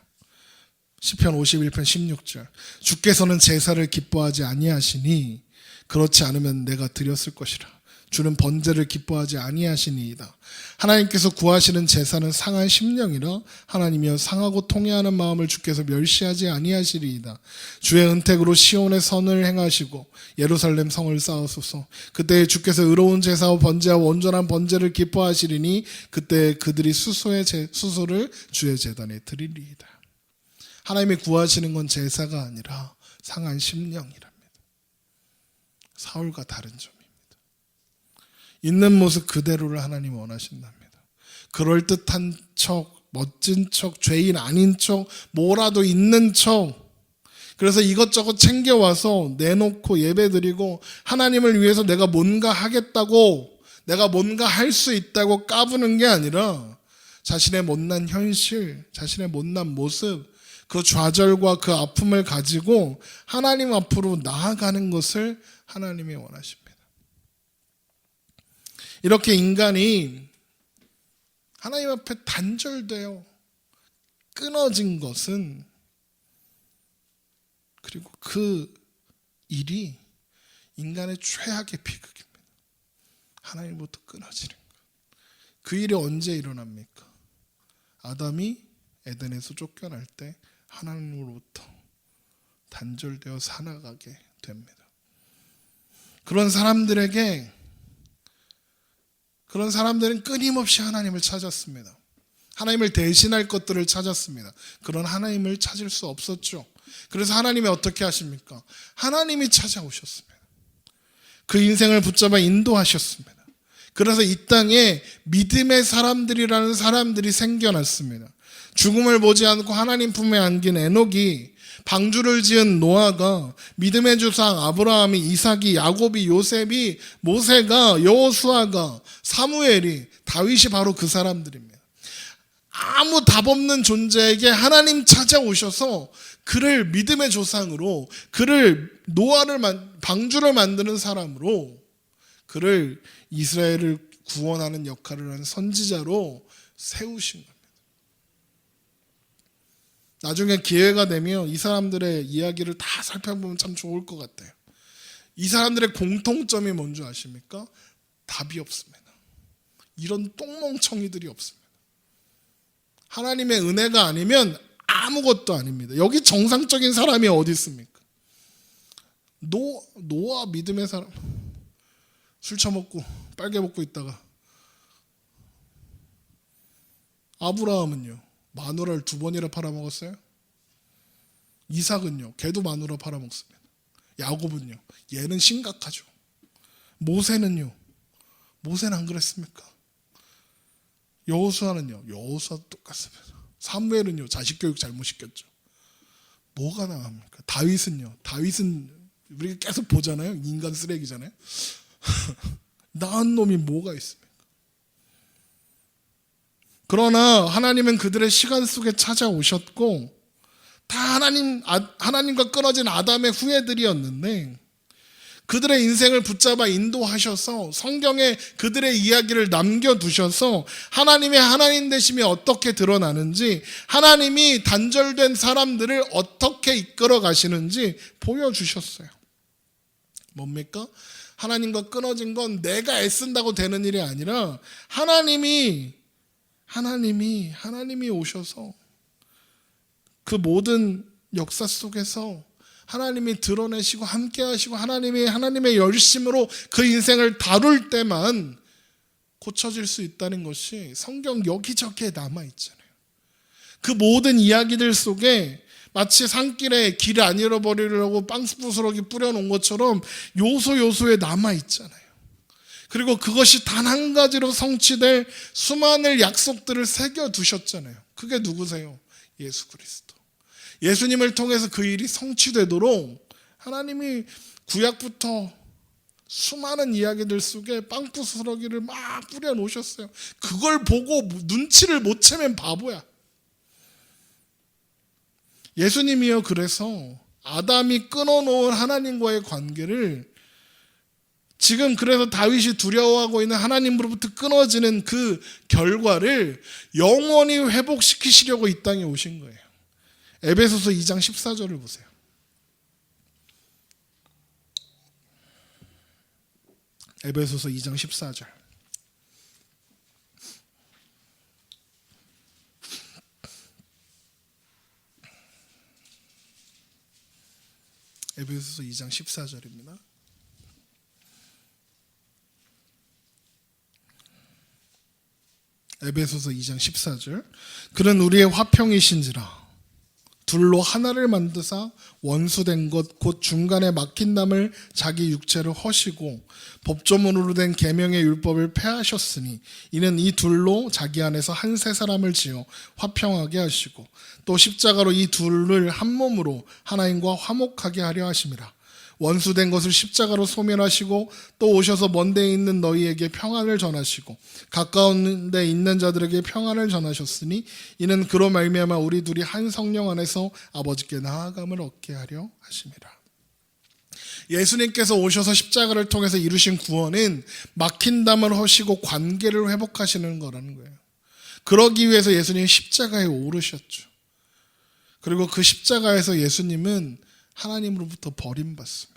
시편 51편 16절. 주께서는 제사를 기뻐하지 아니하시니 그렇지 않으면 내가 드렸을 것이라. 주는 번제를 기뻐하지 아니하시니이다. 하나님께서 구하시는 제사는 상한 심령이라. 하나님이여, 상하고 통회하는 마음을 주께서 멸시하지 아니하시리이다. 주의 은택으로 시온의 선을 행하시고 예루살렘 성을 쌓으소서. 그때 주께서 의로운 제사와 번제와 온전한 번제를 기뻐하시리니 그때 그들이 수소를 주의 제단에 드리리이다. 하나님이 구하시는 건 제사가 아니라 상한 심령이랍니다. 사울과 다른 점입니다. 있는 모습 그대로를 하나님 원하신답니다. 그럴듯한 척, 멋진 척, 죄인 아닌 척, 뭐라도 있는 척, 그래서 이것저것 챙겨와서 내놓고 예배드리고 하나님을 위해서 내가 뭔가 하겠다고, 내가 뭔가 할 수 있다고 까부는 게 아니라 자신의 못난 현실, 자신의 못난 모습, 그 좌절과 그 아픔을 가지고 하나님 앞으로 나아가는 것을 하나님이 원하십니다. 이렇게 인간이 하나님 앞에 단절되어 끊어진 것은, 그리고 그 일이 인간의 최악의 비극입니다. 하나님부터 끊어지는 것. 그 일이 언제 일어납니까? 아담이 에덴에서 쫓겨날 때 하나님으로부터 단절되어 살아가게 됩니다. 그런 사람들은 끊임없이 하나님을 찾았습니다. 하나님을 대신할 것들을 찾았습니다. 그런 하나님을 찾을 수 없었죠. 그래서 하나님이 어떻게 하십니까? 하나님이 찾아오셨습니다. 그 인생을 붙잡아 인도하셨습니다. 그래서 이 땅에 믿음의 사람들이라는 사람들이 생겨났습니다. 죽음을 보지 않고 하나님 품에 안긴 에녹이 방주를 지은 노아가, 믿음의 조상 아브라함이, 이삭이, 야곱이, 요셉이, 모세가, 여호수아가, 사무엘이, 다윗이 바로 그 사람들입니다. 아무 답 없는 존재에게 하나님 찾아오셔서 그를 믿음의 조상으로, 그를 방주를 만드는 사람으로, 그를 이스라엘을 구원하는 역할을 하는 선지자로 세우신 겁니다. 나중에 기회가 되면 이 사람들의 이야기를 다 살펴보면 참 좋을 것 같아요. 이 사람들의 공통점이 뭔지 아십니까? 답이 없습니다. 이런 똥멍청이들이 없습니다. 하나님의 은혜가 아니면 아무것도 아닙니다. 여기 정상적인 사람이 어디 있습니까? 노아 믿음의 사람, 술 처먹고 빨개 먹고 있다가, 아브라함은요 마누라를 2번이나 팔아먹었어요. 이삭은요 걔도 마누라 팔아먹습니다. 야곱은요 얘는 심각하죠. 모세는 안 그랬습니까? 여호수아도 똑같습니다. 사무엘은요 자식 교육 잘못 시켰죠. 뭐가 나갑니까? 다윗은 우리가 계속 보잖아요. 인간 쓰레기잖아요. 나은 놈이 뭐가 있습니까? 그러나 하나님은 그들의 시간 속에 찾아오셨고, 다 하나님과 끊어진 아담의 후예들이었는데, 그들의 인생을 붙잡아 인도하셔서 성경에 그들의 이야기를 남겨두셔서 하나님의 하나님 되심이 어떻게 드러나는지, 하나님이 단절된 사람들을 어떻게 이끌어 가시는지 보여주셨어요. 뭡니까? 하나님과 끊어진 건 내가 애쓴다고 되는 일이 아니라 하나님이 오셔서 그 모든 역사 속에서 하나님이 드러내시고 함께 하시고 하나님의 열심으로 그 인생을 다룰 때만 고쳐질 수 있다는 것이 성경 여기저기에 남아있잖아요. 그 모든 이야기들 속에 마치 산길에 길을 안 잃어버리려고 빵스부스러기 뿌려놓은 것처럼 요소요소에 남아있잖아요. 그리고 그것이 단 한 가지로 성취될 수많은 약속들을 새겨두셨잖아요. 그게 누구세요? 예수 그리스도. 예수님을 통해서 그 일이 성취되도록 하나님이 구약부터 수많은 이야기들 속에 빵부스러기를 막 뿌려놓으셨어요. 그걸 보고 눈치를 못 채면 바보야. 예수님이요 그래서 아담이 끊어놓은 하나님과의 관계를 지금 그래서 다윗이 두려워하고 있는 하나님으로부터 끊어지는 그 결과를 영원히 회복시키시려고 이 땅에 오신 거예요. 에베소서 2장 14절을 보세요. 에베소서 2장 14절. 에베소서 2장 14절입니다. 에베소서 2장 14절. 그는 우리의 화평이신지라 둘로 하나를 만드사 원수된 것 곧 중간에 막힌 담을 자기 육체로 허시고 법조문으로 된 계명의 율법을 폐하셨으니 이는 이 둘로 자기 안에서 한 세 사람을 지어 화평하게 하시고 또 십자가로 이 둘을 한 몸으로 하나님과 화목하게 하려 하심이라. 원수된 것을 십자가로 소멸하시고 또 오셔서 먼 데에 있는 너희에게 평안을 전하시고 가까운 데 있는 자들에게 평안을 전하셨으니 이는 그로 말미암아 우리 둘이 한 성령 안에서 아버지께 나아감을 얻게 하려 하심이라. 예수님께서 오셔서 십자가를 통해서 이루신 구원은 막힌 담을 허시고 관계를 회복하시는 거라는 거예요. 그러기 위해서 예수님이 십자가에 오르셨죠. 그리고 그 십자가에서 예수님은 하나님으로부터 버림받습니다.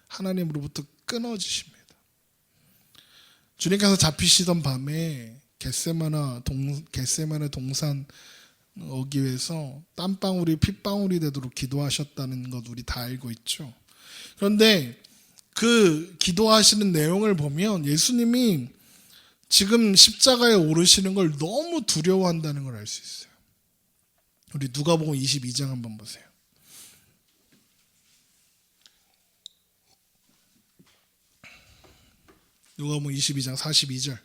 하나님으로부터 끊어지십니다. 주님께서 잡히시던 밤에 겟세마네 동산 어귀에서 땀방울이 핏방울이 되도록 기도하셨다는 것 우리 다 알고 있죠. 그런데 그 기도하시는 내용을 보면 예수님이 지금 십자가에 오르시는 걸 너무 두려워한다는 걸 알 수 있어요. 우리 누가복음 22장 한번 보세요. 누가복음 22장 42절.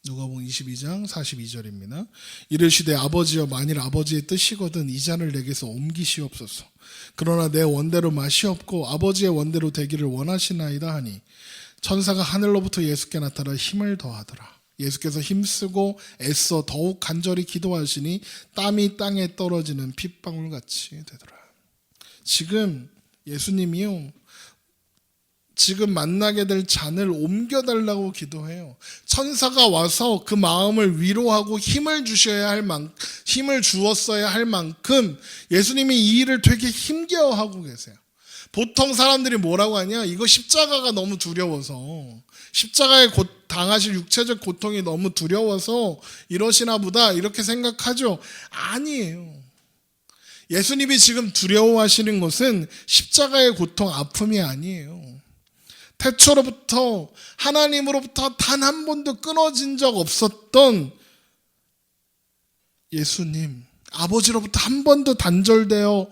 누가복음 22장 42절입니다. 이르시되 아버지여 만일 아버지의 뜻이거든 이 잔을 내게서 옮기시옵소서. 그러나 내 원대로 맛이 없고 아버지의 원대로 되기를 원하시나이다 하니 천사가 하늘로부터 예수께 나타나 힘을 더하더라. 예수께서 힘쓰고 애써 더욱 간절히 기도하시니 땀이 땅에 떨어지는 핏방울같이 되더라. 지금 예수님이요, 지금 만나게 될 잔을 옮겨달라고 기도해요. 천사가 와서 그 마음을 위로하고 힘을 주었어야 할 만큼 예수님이 이 일을 되게 힘겨워하고 계세요. 보통 사람들이 뭐라고 하냐? 이거 십자가가 너무 두려워서, 십자가에 당하실 육체적 고통이 너무 두려워서 이러시나 보다 이렇게 생각하죠. 아니에요. 예수님이 지금 두려워하시는 것은 십자가의 고통, 아픔이 아니에요. 태초로부터 하나님으로부터 단 한 번도 끊어진 적 없었던 예수님, 아버지로부터 한 번도 단절되어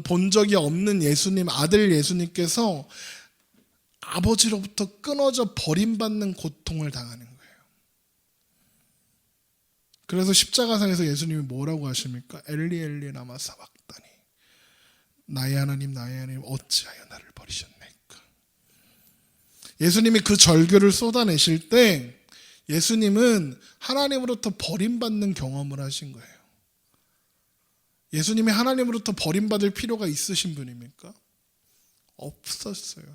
본 적이 없는 예수님, 아들 예수님께서 아버지로부터 끊어져 버림받는 고통을 당하는 거예요. 그래서 십자가상에서 예수님이 뭐라고 하십니까? 엘리 엘리 라마 사박다니, 나의 하나님 어찌하여 나를 버리셨나이까. 예수님이 그 절규를 쏟아내실 때 예수님은 하나님으로부터 버림받는 경험을 하신 거예요. 예수님이 하나님으로부터 버림받을 필요가 있으신 분입니까? 없었어요.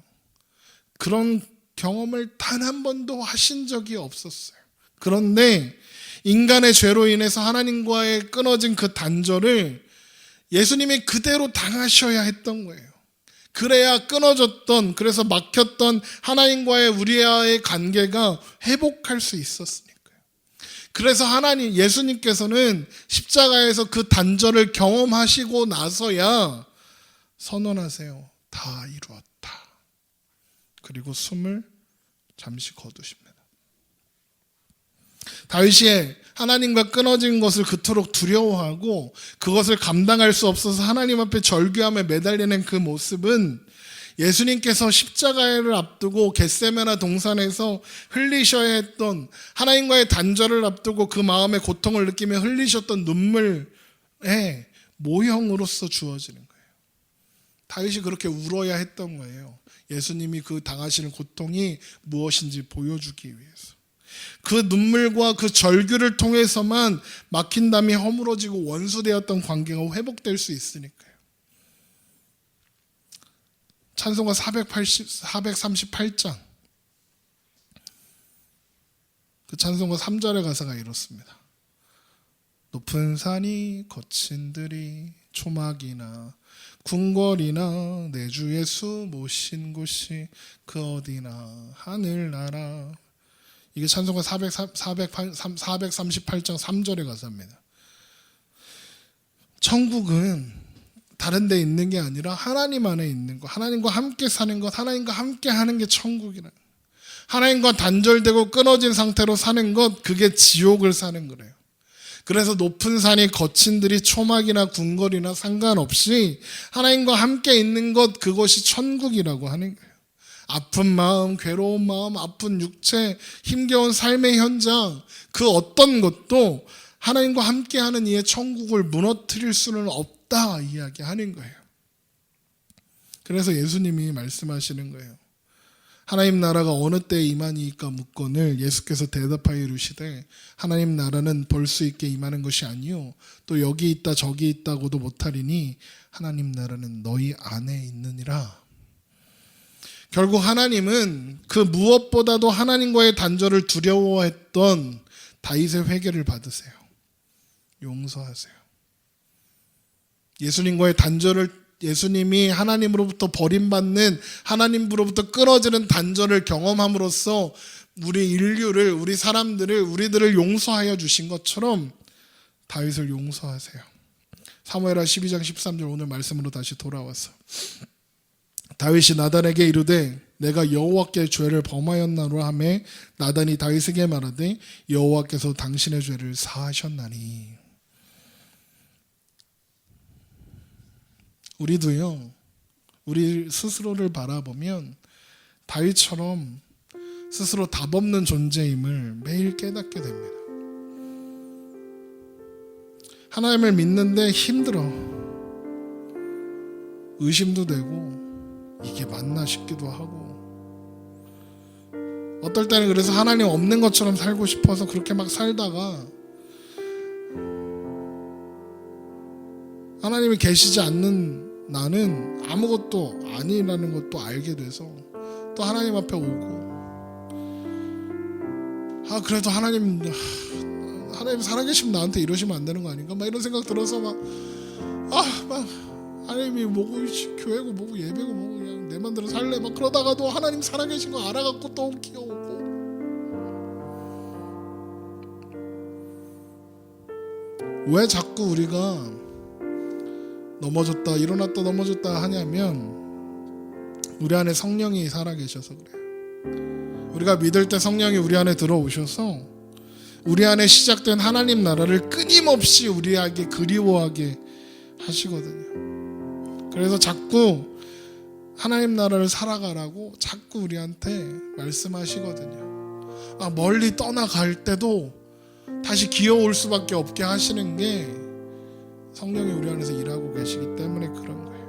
그런 경험을 단 한 번도 하신 적이 없었어요. 그런데 인간의 죄로 인해서 하나님과의 끊어진 그 단절을 예수님이 그대로 당하셔야 했던 거예요. 그래야 끊어졌던, 그래서 막혔던 하나님과의 우리와의 관계가 회복할 수 있었으니까요. 그래서 예수님께서는 십자가에서 그 단절을 경험하시고 나서야 선언하세요. 다 이루었다. 그리고 숨을 잠시 거두십니다. 다윗이 하나님과 끊어진 것을 그토록 두려워하고 그것을 감당할 수 없어서 하나님 앞에 절규함에 매달리는 그 모습은 예수님께서 십자가를 앞두고 겟세마네 동산에서 흘리셔야 했던, 하나님과의 단절을 앞두고 그 마음의 고통을 느끼며 흘리셨던 눈물의 모형으로서 주어지는 거예요. 다윗이 그렇게 울어야 했던 거예요. 예수님이 그 당하시는 고통이 무엇인지 보여주기 위해서. 그 눈물과 그 절규를 통해서만 막힌 담이 허물어지고 원수되었던 관계가 회복될 수 있으니까요. 찬송가 438장 그 찬송가 3절의 가사가 이렇습니다. 높은 산이 거친 들이 초막이나 궁궐이나 내 주 예수 모신 곳이 그 어디나 하늘나라. 이게 찬송가 438장 3절의 가사입니다. 천국은 다른 데 있는 게 아니라 하나님 안에 있는 것, 하나님과 함께 사는 것, 하나님과 함께 하는 게 천국이라. 하나님과 단절되고 끊어진 상태로 사는 것, 그게 지옥을 사는 거래요. 그래서 높은 산이 거친 들이 초막이나 궁궐이나 상관없이 하나님과 함께 있는 것, 그것이 천국이라고 하는 거예요. 아픈 마음, 괴로운 마음, 아픈 육체, 힘겨운 삶의 현장, 그 어떤 것도 하나님과 함께하는 이의 천국을 무너뜨릴 수는 없다 이야기하는 거예요. 그래서 예수님이 말씀하시는 거예요. 하나님 나라가 어느 때에 임하니까 묻거늘 예수께서 대답하여 이르시되 하나님 나라는 볼 수 있게 임하는 것이 아니요 또 여기 있다 저기 있다고도 못하리니 하나님 나라는 너희 안에 있느니라. 결국 하나님은 그 무엇보다도 하나님과의 단절을 두려워했던 다윗의 회개를 받으세요. 용서하세요. 예수님과의 단절을, 예수님이 하나님으로부터 버림받는, 하나님으로부터 끊어지는 단절을 경험함으로써 우리 인류를, 우리 사람들을, 우리들을 용서하여 주신 것처럼 다윗을 용서하세요. 사무엘하 12장 13절 오늘 말씀으로 다시 돌아와서 다윗이 나단에게 이르되 내가 여호와께 죄를 범하였나로 하매 나단이 다윗에게 말하되 여호와께서 당신의 죄를 사하셨나니. 우리도요, 우리 스스로를 바라보면 다윗처럼 스스로 답 없는 존재임을 매일 깨닫게 됩니다. 하나님을 믿는데 힘들어. 의심도 되고 이게 맞나 싶기도 하고, 어떨 때는 그래서 하나님 없는 것처럼 살고 싶어서 그렇게 막 살다가 하나님이 계시지 않는 나는 아무것도 아니라는 것도 알게 돼서 또 하나님 앞에 오고, 그래도 하나님 살아계시면 나한테 이러시면 안 되는 거 아닌가? 막 이런 생각 들어서 막 하나님이 뭐고 교회고 뭐고 예배고 뭐고 그냥 내 맘대로 살래 막 그러다가도 하나님 살아계신 거 알아갖고 또 기어오고. 왜 자꾸 우리가 넘어졌다 일어났다 넘어졌다 하냐면 우리 안에 성령이 살아계셔서 그래요. 우리가 믿을 때 성령이 우리 안에 들어오셔서 우리 안에 시작된 하나님 나라를 끊임없이 우리에게 그리워하게 하시거든요. 그래서 자꾸 하나님 나라를 살아가라고 자꾸 우리한테 말씀하시거든요. 멀리 떠나갈 때도 다시 기어올 수밖에 없게 하시는 게 성령이 우리 안에서 일하고 계시기 때문에 그런 거예요.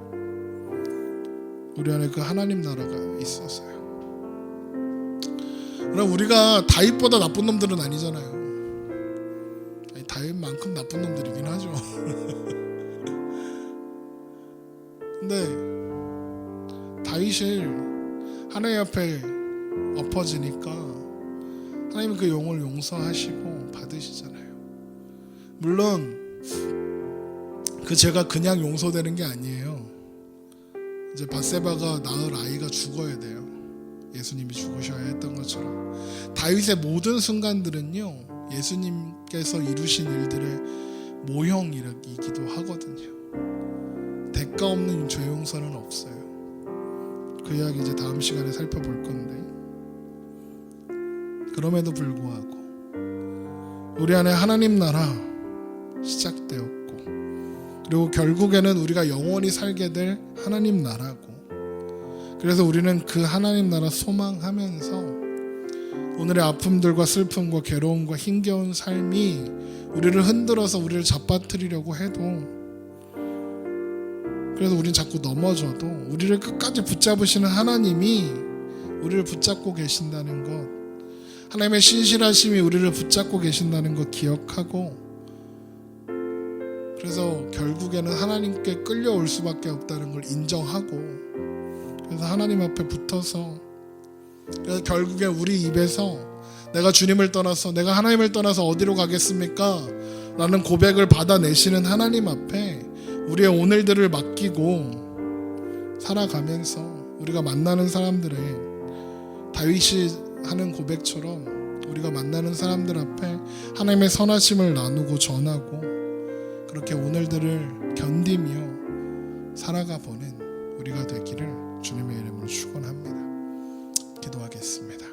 우리 안에 그 하나님 나라가 있어서요. 그럼 우리가 다윗보다 나쁜 놈들은 아니잖아요. 다윗만큼 나쁜 놈들이긴 하죠. 근데 다윗이 하나님 앞에 엎어지니까 하나님은 그 영을 용서하시고 받으시잖아요. 물론 그 죄가 그냥 용서되는 게 아니에요. 이제 밧세바가 낳을 아이가 죽어야 돼요. 예수님이 죽으셔야 했던 것처럼 다윗의 모든 순간들은요, 예수님께서 이루신 일들의 모형이기도 하거든요. 대가 없는 죄 용서는 없어요. 그 이야기 이제 다음 시간에 살펴볼 건데, 그럼에도 불구하고 우리 안에 하나님 나라 시작되었고, 그리고 결국에는 우리가 영원히 살게 될 하나님 나라고, 그래서 우리는 그 하나님 나라 소망하면서 오늘의 아픔들과 슬픔과 괴로움과 힘겨운 삶이 우리를 흔들어서 우리를 잡아뜨리려고 해도, 그래서 우린 자꾸 넘어져도 우리를 끝까지 붙잡으시는 하나님이 우리를 붙잡고 계신다는 것, 하나님의 신실하심이 우리를 붙잡고 계신다는 것 기억하고, 그래서 결국에는 하나님께 끌려올 수밖에 없다는 걸 인정하고, 그래서 하나님 앞에 붙어서, 그래서 결국에 우리 입에서 내가 주님을 떠나서, 내가 하나님을 떠나서 어디로 가겠습니까? 라는 고백을 받아내시는 하나님 앞에 우리의 오늘들을 맡기고 살아가면서 우리가 만나는 사람들의, 다윗이 하는 고백처럼 우리가 만나는 사람들 앞에 하나님의 선하심을 나누고 전하고, 그렇게 오늘들을 견디며 살아가 보는 우리가 되기를 주님의 이름으로 축원합니다. 기도하겠습니다.